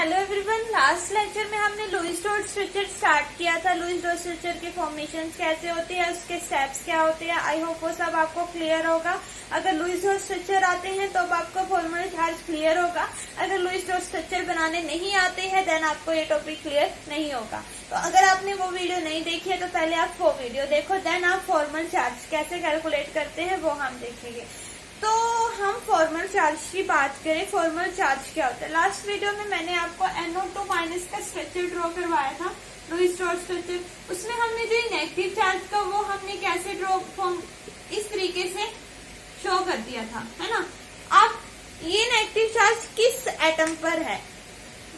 Hello everyone, last lecture में हमने Lewis dot structure start किया था। लुईस डॉट स्ट्रक्चर के फॉर्मेशन कैसे होते हैं, उसके स्टेप्स क्या होते हैं। आई होप वो सब आपको क्लियर होगा। अगर लुईस डॉट स्ट्रक्चर आते हैं तो अब आपको फॉर्मल चार्ज क्लियर होगा। अगर लुईस डॉट स्ट्रक्चर बनाने नहीं आते हैं देन आपको ये टॉपिक क्लियर नहीं होगा। तो अगर आपने वो वीडियो नहीं देखी है तो पहले आप वो वीडियो देखो, देन आप फॉर्मल चार्ज कैसे कैलकुलेट करते हैं वो हम देखेंगे। तो हम फॉर्मल चार्ज की बात करें, फॉर्मल चार्ज क्या होता है। लास्ट वीडियो में मैंने आपको NO2 माइनस का स्ट्रक्चर ड्रॉ करवाया था, लुईस डॉट स्ट्रक्चर। उसमें हमने जो नेगेटिव चार्ज का वो हमने कैसे ड्रॉ फॉर्म इस तरीके से शो कर दिया था, है ना। अब ये नेगेटिव चार्ज किस एटम पर है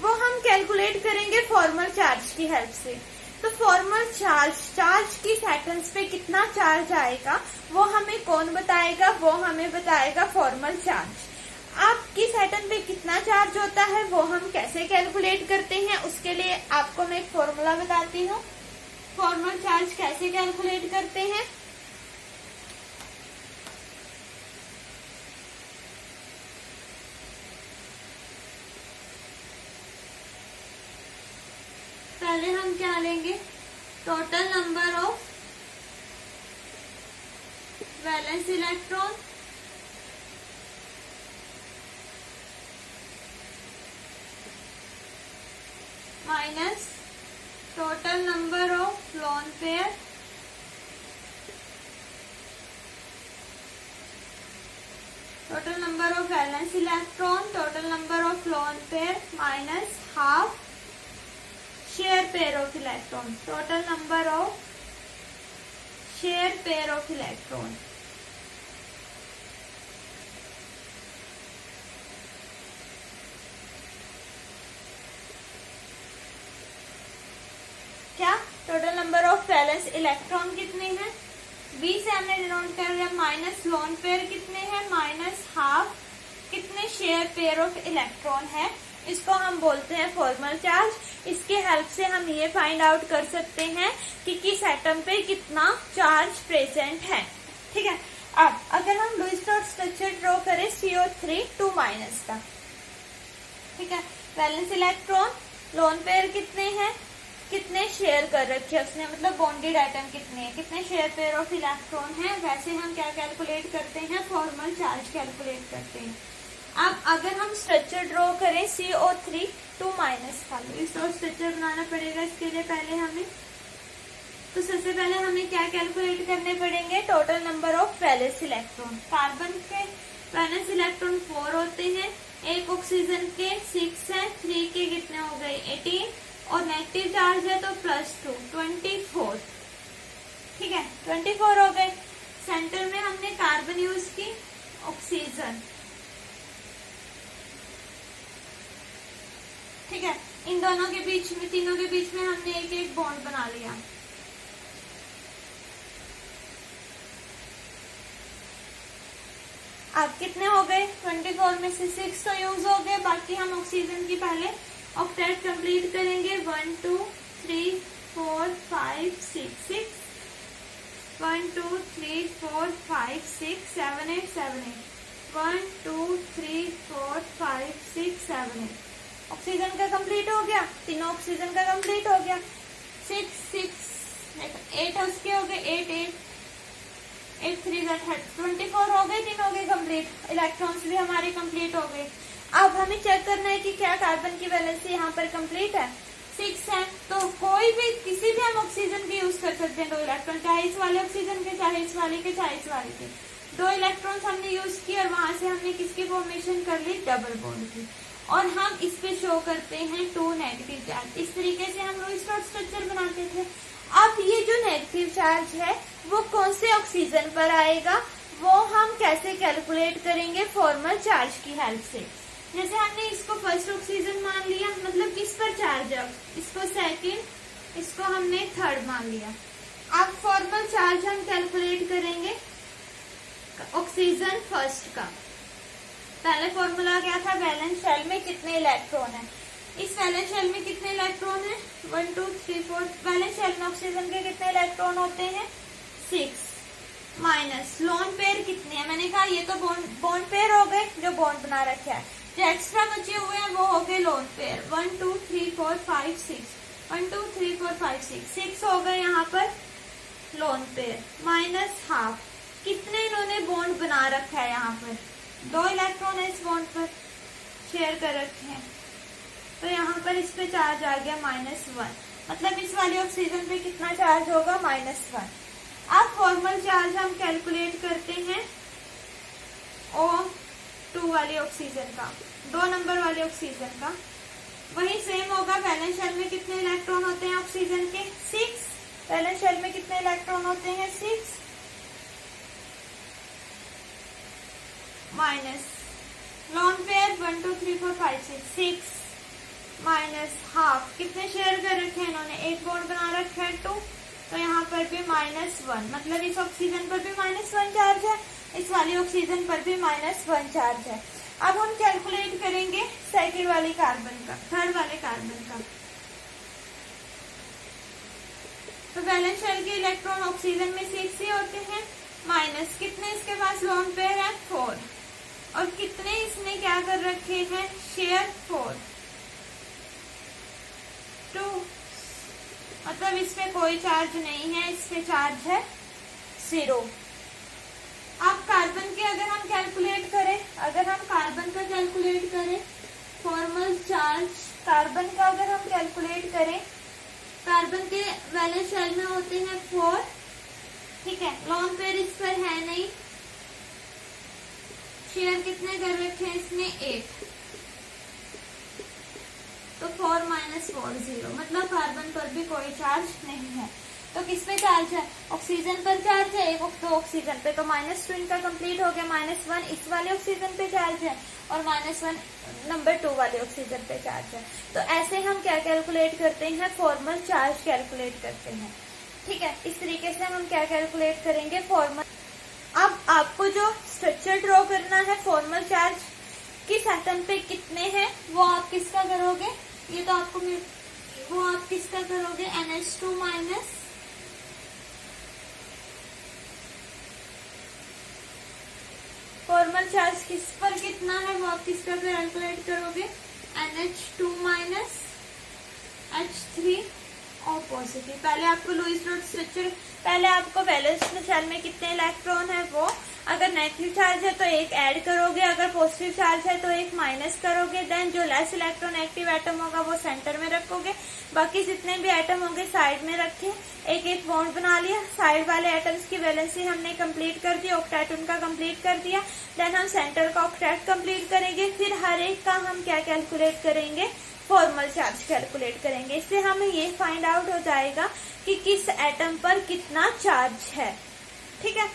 वो हम कैलकुलेट करेंगे फॉर्मल चार्ज की हेल्प से। तो फॉर्मल चार्ज किस एटम्स पे कितना चार्ज आएगा वो हमें कौन बताएगा, वो हमें बताएगा फॉर्मल चार्ज। अब किस एटम पे कितना चार्ज होता है वो हम कैसे कैलकुलेट करते हैं, उसके लिए आपको मैं एक फॉर्मूला बताती हूँ। फॉर्मल चार्ज कैसे कैलकुलेट करते हैं। पहले हम क्या लेंगे, total number of valence electron minus total number of lone pair total number of valence electron total number of lone pair minus half share pair of electron, total number of share pair of electron. क्या total number of valence electron कितने हैं, 20 से हमने denote कर लिया, minus lone pair कितने हैं, minus half कितने शेयर पेयर ऑफ इलेक्ट्रॉन है। इसको हम बोलते हैं फॉर्मल चार्ज। इसके हेल्प से हम ये फाइंड आउट कर सकते हैं कि किस एटम पे कितना चार्ज प्रेजेंट है। ठीक है। अब अगर हम लुईस डॉट स्ट्रक्चर ड्रॉ करें CO3 2 माइनस का, ठीक है, वैलेंस इलेक्ट्रॉन लोन पेयर कितने हैं, कितने शेयर कर रखे हैं उसने, मतलब बॉन्डेड आइटम कितने हैं, कितने शेयर पेयर ऑफ इलेक्ट्रॉन है। वैसे हम क्या कैलकुलेट करते हैं, फॉर्मल चार्ज कैलकुलेट करते हैं। अब अगर हम स्ट्रक्चर ड्रॉ करें CO3 2 माइनस का, इस स्ट्रक्चर बनाना पड़ेगा। इसके लिए पहले हमें तो सबसे पहले हमें क्या कैलकुलेट करने पड़ेंगे, total number of valence electron. Carbon के वैलेंस इलेक्ट्रॉन 4 होते हैं, एक ऑक्सीजन के 6 है, 3 के कितने हो गए 18 और नेगेटिव चार्ज है तो +2 24। ठीक है, 24 हो गए। सेंटर में हमने कार्बन यूज की, ऑक्सीजन, ठीक है। इन दोनों के बीच में, तीनों के बीच में हमने एक एक बॉन्ड बना लिया। अब कितने हो गए, 24 में से 6 तो यूज हो गए, बाकी हम ऑक्सीजन की पहले ऑक्टेट कंप्लीट करेंगे। 1 2 3 4 5 6 6 1 2 3 4 5 6 7 8 7 8 1 2 3 4 5 6 7 8 ऑक्सीजन का कंप्लीट हो गया, तीनों ऑक्सीजन का कंप्लीट हो गया। 6 6 8 उसके हो गए, 8 8 8 3 24 हो गए, तीनों के कंप्लीट। इलेक्ट्रॉन्स भी हमारे कंप्लीट हो गए। अब हमें चेक करना है कि क्या कार्बन की वैलेंसी यहाँ पर कंप्लीट है, 6 है। तो कोई भी किसी भी हम ऑक्सीजन के यूज कर सकते हैं 2 इलेक्ट्रॉन, चाहे इस वाले ऑक्सीजन के, चाहे इस वाले के, चाहे इस वाले के। 2 इलेक्ट्रॉन्स हमने यूज किए और वहां से हमने किसकी फॉर्मेशन कर ली, डबल बॉन्ड की। और हम इस पे शो करते हैं 2 नेगेटिव चार्ज। इस तरीके से हम लुईस डॉट स्ट्रक्चर बनाते थे। अब ये जो नेगेटिव चार्ज है वो कौन से ऑक्सीजन पर आएगा वो हम कैसे कैलकुलेट करेंगे, फॉर्मल चार्ज की हेल्प से। जैसे हमने इसको फर्स्ट ऑक्सीजन मान लिया, मतलब किस पर चार्ज है, इसको सेकंड, इसको हमने थर्ड मान लिया। अब फॉर्मल चार्ज हम कैलकुलेट करेंगे ऑक्सीजन फर्स्ट का। पहले फॉर्मूला क्या था, वैलेंस शेल में कितने इलेक्ट्रॉन है। इस वैलेंस शेल में कितने इलेक्ट्रॉन है, 1 2 3 4। वैलेंस शेल में ऑक्सीजन के कितने इलेक्ट्रॉन होते हैं, 6। माइनस लोन पेयर कितने हैं, मैंने कहा ये तो बॉन्ड पेयर हो गए जो बॉन्ड बना रखे हैं। जो एक्स्ट्रा बचे हुए हैं वो हो गए लोन पेयर 1 2 3 4 5 6 1 2 3 4 5 6 हो गए यहाँ पर लोन पेयर माइनस हाफ। कितने इन्होंने बॉन्ड बना रखा है यहाँ पर 2 इलेक्ट्रॉन है इस बॉन्ड पर शेयर कर रखे हैं, तो यहाँ पर इस पे चार्ज आ गया -1, मतलब इस वाले ऑक्सीजन पे कितना चार्ज होगा -1। अब फॉर्मल चार्ज हम कैलकुलेट करते हैं O2 वाले ऑक्सीजन का, 2 नंबर वाले ऑक्सीजन का। वही सेम होगा, वैलेंस शेल में कितने इलेक्ट्रॉन होते हैं ऑक्सीजन के 6, वैलेंस शेल में कितने इलेक्ट्रॉन होते हैं 6 minus lone pair 1 2 3 4 5 6 minus half. कितने शेयर कर रखे हैं इन्होंने, एक बॉन्ड बना रखा है 2, तो यहाँ पर भी -1, मतलब इस ऑक्सीजन पर भी -1 चार्ज है, इस वाली ऑक्सीजन पर भी -1 चार्ज है। अब हम कैलकुलेट करेंगे सेकंड वाली कार्बन का, थर्ड वाले कार्बन का। तो वैलेंस शेल के इलेक्ट्रॉन ऑक्सीजन में 6 ही होते हैं, माइनस कितने इसके पास लोन पेयर है 4, और कितने इसने क्या कर रखे हैं शेयर 4 2, मतलब इस पे कोई चार्ज नहीं है, इस पे चार्ज है 0। अब कार्बन के अगर हम कैलकुलेट करें, अगर हम कार्बन का कैलकुलेट करें फॉर्मल चार्ज, कार्बन का अगर हम कैलकुलेट करें, कार्बन के वैलेंस शेल में होते हैं 4, ठीक है, लोन पेयर इस पर है नहीं, शेयर कितने कर रखे हैं इसने 8, तो 4 - 4 0, मतलब कार्बन पर भी कोई चार्ज नहीं है। तो किस पे चार्ज है, ऑक्सीजन पर चार्ज है, एक तो ऑक्सीजन पे, तो -2 इनका कंप्लीट हो गया, -1 इस वाले ऑक्सीजन पे चार्ज है, और -1 नंबर 2 वाले ऑक्सीजन पे चार्ज है। तो ऐसे हम क्या कैलकुलेट करते हैं, फॉर्मल चार्ज कैलकुलेट करते हैं, ठीक है। इस तरीके से हम क्या कैलकुलेट करेंगे फॉर्मल। अब आपको जो स्ट्रक्चर ड्रॉ करना है फॉर्मल चार्ज किस एटम पे कितने हैं, वो आप किसका करोगे, ये तो आपको वो आप किसका करोगे NH2- फॉर्मल चार्ज किस पर कितना है वो आप किसका कैलकुलेट करोगे NH2- H3 और पॉजिटिव। पहले आपको लुईस डॉट स्ट्रक्चर, पहले आपको वैलेंस शेल में कितने इलेक्ट्रॉन है वो, अगर नेगेटिव चार्ज है तो एक ऐड करोगे, अगर पॉजिटिव चार्ज है तो एक माइनस करोगे, देन जो लेस इलेक्ट्रॉन एक्टिव एटम होगा वो सेंटर में रखोगे, बाकी जितने भी एटम होंगे साइड में रखे, एक एक बॉन्ड बना लिया, साइड वाले एटम्स की वैलेंसी हमने कंप्लीट कर दी, ऑक्टेट उनका कंप्लीट कर दिया, देन हम सेंटर का ऑक्टेट कंप्लीट करेंगे, फिर हर एक का हम क्या कैलकुलेट करेंगे फॉर्मल चार्ज कैलकुलेट करेंगे। इससे हमें ये फाइंड आउट हो जाएगा कि किस एटम पर कितना चार्ज है, ठीक है।